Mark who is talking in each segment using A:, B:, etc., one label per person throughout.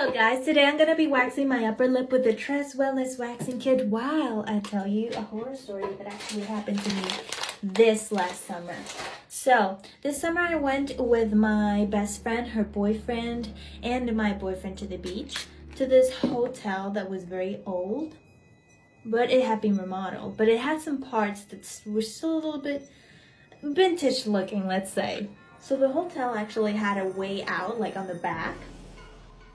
A: Hello guys, today I'm gonna be waxing my upper lip with the Tress Wellness Waxing Kit while I tell you a horror story that actually happened to me this last summer. So, this summer I went with my best friend, her boyfriend, and my boyfriend to the beach, to this hotel that was very old, but it had been remodeled. But it had some parts that were still a little bit vintage looking, let's say. So the hotel actually had a way out, like on the back,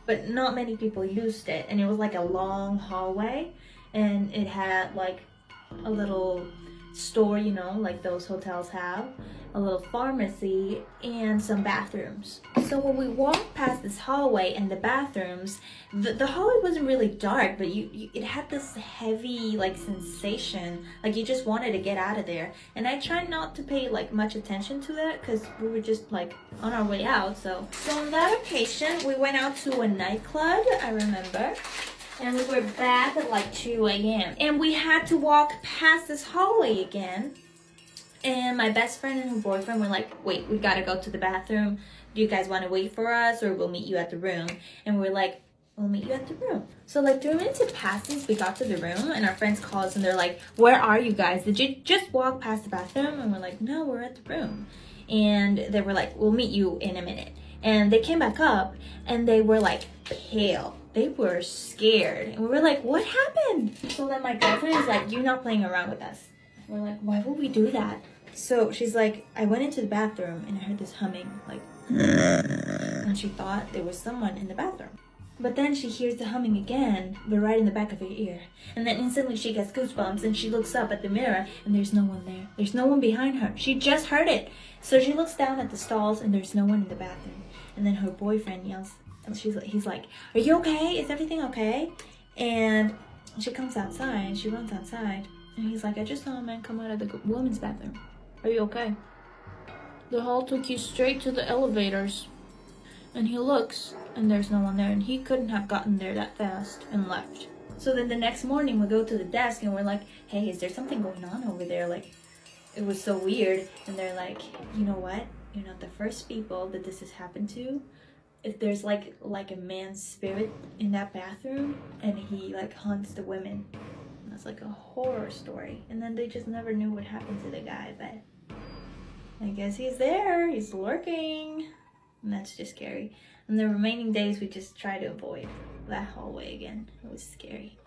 A: but not many people used it, and it was like a long hallway, and it had like a little store, you know, like those hotels have, a little pharmacy, and some bathrooms. So when we walked past this hallway and the bathrooms, the hallway wasn't really dark, but it had this heavy like sensation, like you just wanted to get out of there. And I tried not to pay like much attention to that because we were just like on our way out. So on that occasion, we went out to a nightclub, I remember. And we were back at like 2 a.m. And we had to walk past this hallway again. And my best friend and her boyfriend were like, wait, we gotta go to the bathroom. Do you guys want to wait for us or we'll meet you at the room? And we're like, we'll meet you at the room. So like 3 minutes had passed since we got to the room, and our friends call us and they're like, where are you guys? Did you just walk past the bathroom? And we're like, no, we're at the room. And they were like, we'll meet you in a minute. And they came back up and they were like pale. They were scared. And we were like, what happened? So then my girlfriend is like, you're not playing around with us. We're like, why would we do that? So she's like, I went into the bathroom and I heard this humming, like, and she thought there was someone in the bathroom. But then she hears the humming again, but right in the back of her ear. And then instantly she gets goosebumps and she looks up at the mirror and there's no one there. There's no one behind her. She just heard it. So she looks down at the stalls and there's no one in the bathroom. And then her boyfriend yells, he's like, are you okay? Is everything okay? And she comes outside, she runs outside. And he's like, I just saw a man come out of the women's bathroom. Are you okay? The hall took you straight to the elevators. And he looks, and there's no one there. And he couldn't have gotten there that fast and left. So then the next morning, we go to the desk and we're like, hey, is there something going on over there? Like, it was so weird. And they're like, you know what? You're not the first people that this has happened to. If there's like a man's spirit in that bathroom, and he like haunts the women. That's like a horror story. And then they just never knew what happened to the guy, but I guess he's there, he's lurking, and that's just scary. And the remaining days we just try to avoid that hallway again. It was scary.